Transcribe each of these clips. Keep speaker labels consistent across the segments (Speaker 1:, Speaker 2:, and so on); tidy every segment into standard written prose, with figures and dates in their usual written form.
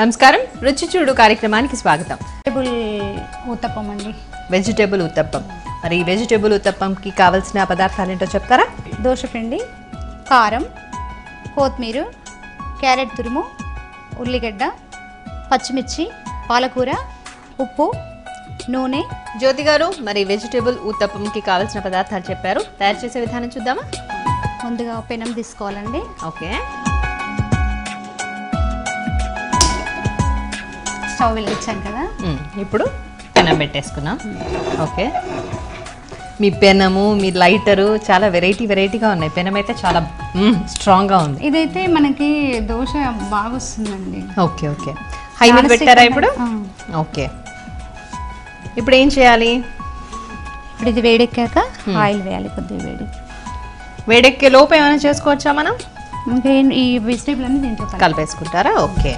Speaker 1: నమస్కారం రుచి చూడు కార్యక్రమానికి స్వాగతం.
Speaker 2: వెజిటబుల్ ఉత్తప్పం అండి.
Speaker 1: వెజిటబుల్ ఉత్తప్పం. మరి వెజిటబుల్ ఉత్తప్పంకి కావాల్సిన పదార్థాలు ఏంటో చెప్తారా?
Speaker 2: దోసపిండి, కారం, కొత్తిమీర, క్యారెట్ తురుము, ఉల్లిగడ్డ, పచ్చిమిర్చి, పాలకూర, ఉప్పు, నూనె.
Speaker 1: జ్యోతి గారు మరి వెజిటబుల్ ఉత్తప్పంకి కావాల్సిన పదార్థాలు చెప్పారు. తయారు చేసే విధానం చూద్దామా?
Speaker 2: ముందుగా పెనం తీసుకోవాలండి.
Speaker 1: ఓకే,
Speaker 2: స్టవ్ వెలిగించాం కదా,
Speaker 1: ఇప్పుడు పెనం పెట్టేసుకున్నాం. ఓకే, మీ పెనము మీ లైటరు చాలా వెరైటీగా ఉన్నాయి. పెనం అయితే చాలా స్ట్రాంగ్గా ఉంది.
Speaker 2: ఇదైతే మనకి దోశ బాగా వస్తుందండి.
Speaker 1: ఓకే ఓకే, హై మీద పెట్టారా ఇప్పుడు? ఓకే, ఇప్పుడు ఏం చేయాలి?
Speaker 2: ఇప్పుడు ఇది వేడెక్కాక ఆయిల్ వేయాలి. కొద్దిగా
Speaker 1: వేడెక్కే లోపు ఏమైనా చేసుకోవచ్చా మనం?
Speaker 2: ఈ వెజిటేబుల్ అన్ని దీంట్లో
Speaker 1: కలిపేసుకుంటారా? ఓకే,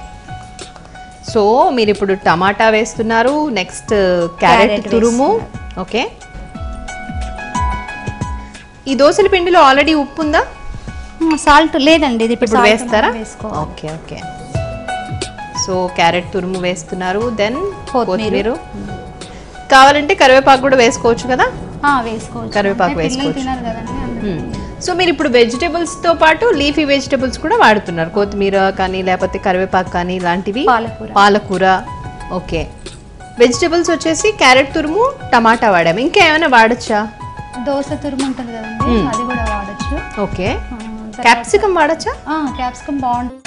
Speaker 1: సో మీరు ఇప్పుడు టమాటా వేస్తున్నారు, నెక్స్ట్ క్యారెట్ తురుము. ఓకే, ఈ దోసల పిండిలో ఆల్రెడీ ఉప్పు ఉందా?
Speaker 2: సాల్ట్ లేదండి, ఇది
Speaker 1: ఇప్పుడు వేస్తారా? ఓకే ఓకే, సో క్యారెట్ తురుము వేస్తున్నారు, దెన్ కొత్తిమీర. కావాలంటే కరివేపాకు కూడా వేసుకోవచ్చు కదా?
Speaker 2: వేసుకోవచ్చు,
Speaker 1: కరివేపాకు వేసుకోవచ్చు. సో మీరు ఇప్పుడు వెజిటేబుల్స్ తో పాటు లీఫీ వెజిటేబుల్స్ కూడా వాడుతున్నారు, కొత్తిమీర కానీ లేకపోతే కరివేపాకు కానీ ఇలాంటివి, పాలకూర. ఓకే, వెజిటేబుల్స్ వచ్చేసి క్యారెట్ తురుము, టమాటా వాడాము. ఇంకా ఏమైనా వాడచ్చా?
Speaker 2: దోస తురుము ఉంటుంది కదండి, అది కూడా వాడచ్చు.
Speaker 1: ఓకే, క్యాప్సికమ్ వాడచ్చా?
Speaker 2: క్యాప్సికమ్ బాగుంటుంది.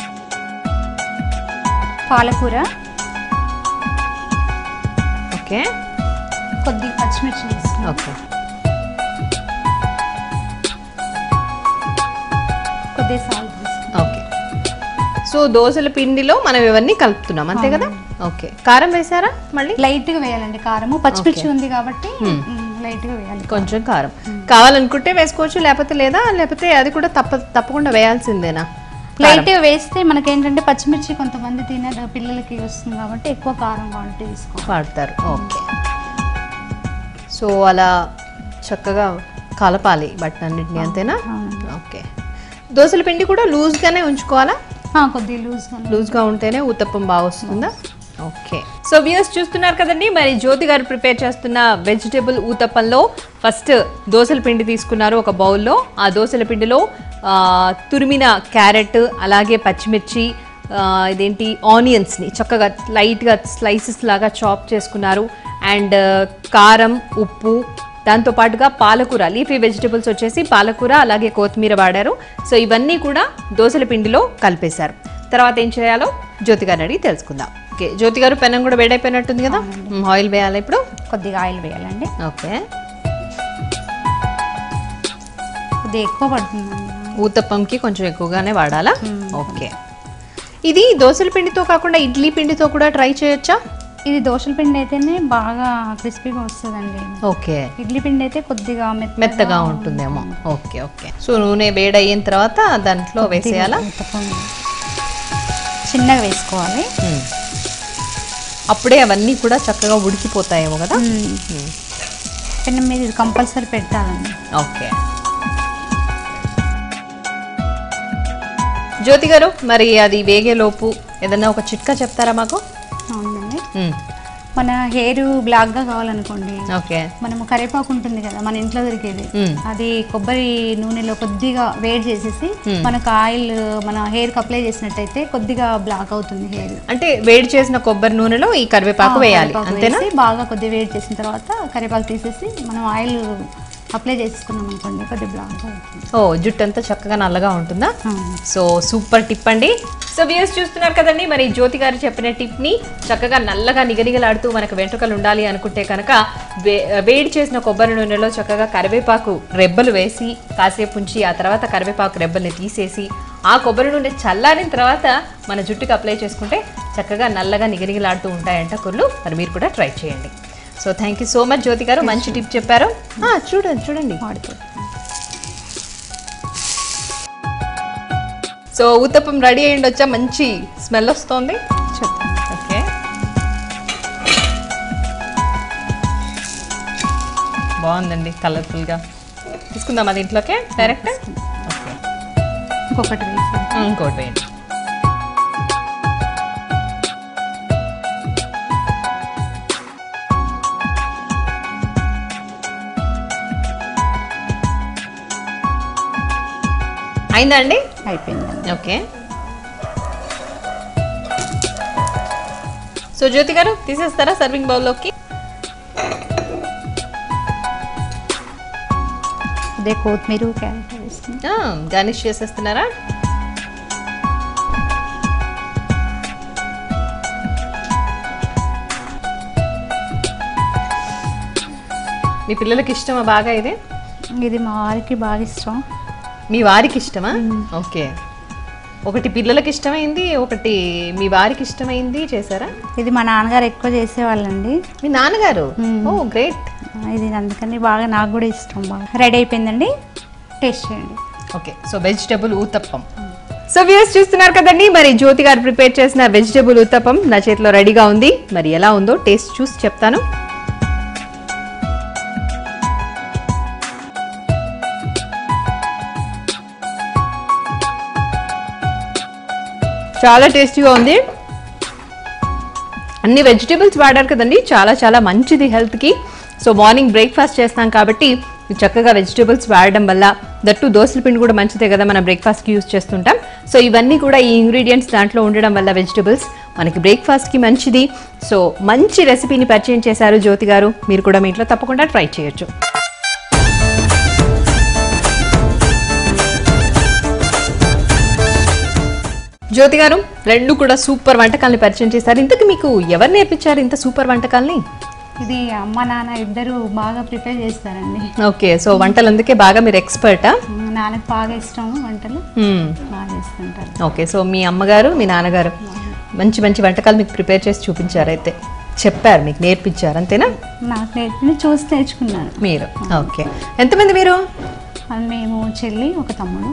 Speaker 2: పాలకూర,
Speaker 1: ఓకే,
Speaker 2: కొద్దిగా పచ్చిమిర్చి వేసుకున్నాం.
Speaker 1: ఓకే,
Speaker 2: కొద్దిగా సాల్ట్ వేసుకున్నాం.
Speaker 1: ఓకే, సో దోసల పిండిలో మనం ఇవన్నీ కలుపుతున్నాం అంతే కదా? ఓకే, కారం వేసారా? మళ్ళీ
Speaker 2: లైట్ గా వేయాలండి కారము, పచ్చిమిర్చి ఉంది కాబట్టి లైట్ గా వేయాలి.
Speaker 1: కొంచెం కారం కావాలనుకుంటే వేసుకోవచ్చు, లేకపోతే లేదా, లేకపోతే అది కూడా తప్పకుండా వేయాల్సిందేనా?
Speaker 2: లైట్ గా వేస్తే మనకి ఏంటంటే పచ్చిమిర్చి కొంతమంది తినే పిల్లలకి వస్తుంది కాబట్టి ఎక్కువ కారం క్వాంటిటీ
Speaker 1: వాడతారు. ఓకే, సో అలా చక్కగా కలపాలి బట్టన్నిటిని, అంతేనా? ఓకే, దోసల పిండి కూడా లూజ్గానే ఉంచుకోవాలా?
Speaker 2: కొద్దిగా
Speaker 1: లూజ్గా ఉంటేనే ఉత్తప్పం బాగా వస్తుందా? ఓకే, సో వ్యూయర్స్ చూస్తున్నారు కదండి, మరి జ్యోతి గారు ప్రిపేర్ చేస్తున్న వెజిటేబుల్ ఊతప్పంలో ఫస్ట్ దోసల పిండి తీసుకున్నారు ఒక బౌల్లో. ఆ దోసల పిండిలో తురిమిన క్యారెట్, అలాగే పచ్చిమిర్చి, ఇదేంటి ఆనియన్స్ని చక్కగా లైట్గా స్లైసెస్ లాగా చాప్ చేసుకున్నారు. అండ్ కారం, ఉప్పు, దాంతోపాటుగా పాలకూర, లీఫీ వెజిటేబుల్స్ వచ్చేసి పాలకూర అలాగే కొత్తిమీర వాడారు. సో ఇవన్నీ కూడా దోసల పిండిలో కలిపేశారు. తర్వాత ఏం చేయాలో జ్యోతి గారిని అడిగి తెలుసుకుందాం. ఓకే, జ్యోతి గారు పెనం కూడా వేడైపోయినట్టుంది కదా, ఆయిల్ వేయాలి ఇప్పుడు?
Speaker 2: కొద్దిగా ఆయిల్ వేయాలండి.
Speaker 1: ఓకే,
Speaker 2: కొద్దిగా ఎక్కువ పడుతుందండి,
Speaker 1: ఊతప్పంకి కొంచెం ఎక్కువగానే వాడాలా? ఓకే, ఇది దోసల పిండితో కాకుండా ఇడ్లీ పిండితో కూడా ట్రై చేయొచ్చా?
Speaker 2: ఇది దోసల పిండి అయితేనే బాగా క్రిస్పీగా వస్తుందండి.
Speaker 1: ఓకే,
Speaker 2: ఇడ్లీ పిండి అయితే కొద్దిగా
Speaker 1: మెత్తగా ఉంటుందేమో. ఓకే ఓకే, సో నూనె వేడి అయిన తర్వాత దాంట్లో వేసేయాలా?
Speaker 2: చిన్నగా వేసుకోవాలి,
Speaker 1: అప్పుడే అవన్నీ కూడా చక్కగా ఉడికిపోతాయేమో కదా.
Speaker 2: పెనం మీద ఇది కంపల్సరీ పెట్టాలండి.
Speaker 1: ఓకే, జ్యోతి గారు మరి అది వేగేలోపు ఏదన్నా ఒక చిట్కా చెప్తారా మాకు?
Speaker 2: అవునండి, మన హెయిర్ బ్లాక్ గా కావాలనుకోండి,
Speaker 1: ఓకే,
Speaker 2: మనము కరివేపాకు ఉంటుంది కదా మన ఇంట్లో దొరికేది, అది కొబ్బరి నూనెలో కొద్దిగా వేడి చేసేసి మనకు ఆయిల్ మన హెయిర్ కి అప్లై చేసినట్టయితే కొద్దిగా బ్లాక్ అవుతుంది హెయిర్. అంటే
Speaker 1: వేడి చేసిన కొబ్బరి నూనెలో ఈ కరివేపాకు వేయాలి అంతేనా?
Speaker 2: బాగా కొద్దిగా వేడి చేసిన తర్వాత కరివేపాకు తీసేసి మనం ఆయిల్ అప్లై చేసుకున్నాం అనుకోండి కొద్దిగా బ్లాక్ అవుతుంది.
Speaker 1: ఓ, జుట్టు అంతా చక్కగా నల్లగా ఉంటుందా? సో సూపర్ టిప్ అండి. సో వ్యూయర్స్ చూస్తున్నారు కదండి, మరి జ్యోతి గారు చెప్పిన టిప్ ని చక్కగా నల్లగా నిగనిగలాడుతూ మనకు వెంట్రుకలు ఉండాలి అనుకుంటే కనుక వేడి చేసిన కొబ్బరి నూనెలో చక్కగా కరివేపాకు రెబ్బలు వేసి కాసేపు ఉంచి ఆ తర్వాత కరివేపాకు రెబ్బల్ని తీసేసి ఆ కొబ్బరి నూనె చల్లారిన తర్వాత మన జుట్టుకి అప్లై చేసుకుంటే చక్కగా నల్లగా నిగనిగలాడుతూ ఉంటాయంట కుర్లు. మరి మీరు కూడా ట్రై చేయండి. So thank you so much Jyothi garu, మంచి టిప్ చెప్పారు. చూడండి సో ఉత్తప్పం రెడీ అయ్యిండి వచ్చా, మంచి స్మెల్ వస్తుంది. ఓకే, బాగుందండి, కలర్ఫుల్గా. తీసుకుందాం అది ఇంట్లోకే డైరెక్ట్. ఓకే,
Speaker 2: ఇంకొకటి
Speaker 1: ఇంకోటి వేయండి. అయిందా అండి?
Speaker 2: అయిపోయిందండి.
Speaker 1: ఓకే. సో జ్యోతి గారు తీసేస్తారా సర్వింగ్ బౌల్లోకి?
Speaker 2: అదే కొత్తిమీర క్యారెట్ వేసుకుంటా.
Speaker 1: గార్నిష్ చేసేస్తున్నారా? మీ పిల్లలకి ఇష్టమా బాగా ఇది?
Speaker 2: ఇది మా వారికి బాగా ఇష్టం.
Speaker 1: మీ వారికి ఇష్టమా? ఓకే. ఒకటి పిల్లలకి ఇష్టమైంది, ఒకటి మీ వారికి ఇష్టమైంది చేశారా?
Speaker 2: ఇది మా నాన్నగారు ఎక్కువ చేసేవాళ్ళండి.
Speaker 1: మీ నాన్నగారు? ఓ గ్రేట్.
Speaker 2: ఇది అందుకని బాగా నాకు కూడా ఇష్టం. బాగా రెడీ అయిపోయిందండి, టేస్ట్ చేయండి.
Speaker 1: Okay. So vegetable uttapam. So views చూస్తున్నారు కదండి, మరి జ్యోతి గారు ప్రిపేర్ చేసిన వెజిటబుల్ ఊతప్పం నా చేతిలో రెడీగా ఉంది. మరి ఎలా ఉందో టేస్ట్ చూసి చెప్తాను. చాలా టేస్టీగా ఉంది. అన్ని వెజిటేబుల్స్ వాడారు కదండి, చాలా చాలా మంచిది హెల్త్కి. సో మార్నింగ్ బ్రేక్ఫాస్ట్ చేస్తాం కాబట్టి చక్కగా వెజిటేబుల్స్ వాడడం వల్ల, దట్టు దోసల పిండి కూడా మంచిదే కదా, మనం బ్రేక్ఫాస్ట్కి యూజ్ చేస్తుంటాం. సో ఇవన్నీ కూడా ఈ ఇంగ్రీడియంట్స్ దాంట్లో ఉండడం వల్ల వెజిటేబుల్స్ మనకి బ్రేక్ఫాస్ట్కి మంచిది. సో మంచి రెసిపీని పరిచయం చేశారు జ్యోతి గారు. మీరు కూడా మీ ఇంట్లో తప్పకుండా ట్రై చేయొచ్చు. జ్యోతి గారు రెండు కూడా సూపర్ వంటకాలని పరిచయం చేశారు. ఇంతకు మీకు ఎవరు నేర్పించారు ఇంత సూపర్ వంటకాలని?
Speaker 2: ఇది అమ్మ నాన్న ఇద్దరు బాగా ప్రిపేర్ చేస్తారండి.
Speaker 1: ఓకే. సో వంటలు అందుకే బాగా మీరు ఎక్స్పర్టా?
Speaker 2: నాన్నకి బాగా ఇష్టం వంటలు, బాగా చేస్తుంటారు.
Speaker 1: ఓకే. సో మీ అమ్మగారు మీ నాన్నగారు మంచి మంచి వంటకాలు మీకు ప్రిపేర్ చేసి చూపించారు, అయితే చెప్పారు, మీకు నేర్పించారు అంతేనా?
Speaker 2: నాకు నేర్పి చూసి నేర్చుకున్నాను.
Speaker 1: మీరు ఓకే. ఎంతమంది మీరు?
Speaker 2: మేము చెల్లి, ఒక తమ్ముడు.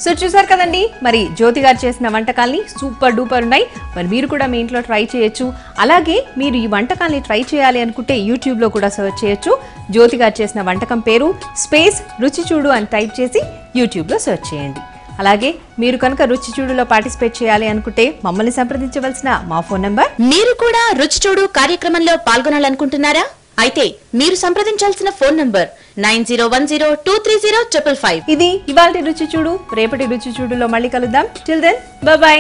Speaker 1: సో చూసారు కదండి, మరి జ్యోతి గారు చేసిన వంటకాల్ని సూపర్ డూపర్ ఉన్నాయి. మరి మీరు కూడా మీ ఇంట్లో ట్రై చేయొచ్చు. అలాగే మీరు ఈ వంటకాల్ని ట్రై చేయాలి అనుకుంటే యూట్యూబ్లో కూడా సర్చ్ చేయొచ్చు. జ్యోతి గారు చేసిన వంటకం పేరు స్పేస్ రుచి చూడు అని టైప్ చేసి యూట్యూబ్లో సర్చ్ చేయండి. అలాగే మీరు కనుక రుచి చూడులో పార్టిసిపేట్ చేయాలి అనుకుంటే మమ్మల్ని సంప్రదించవలసిన మా ఫోన్ నంబర్.
Speaker 3: మీరు కూడా రుచి చూడు కార్యక్రమంలో పాల్గొనాలనుకుంటున్నారా? అయితే మీరు సంప్రదించాల్సిన ఫోన్ నంబర్ 9010230555.
Speaker 1: ఇది ఇవాల్టి రుచి చూడు. రేపటి రుచి చూడులో మళ్ళీ కలుద్దాం. Till then bye by.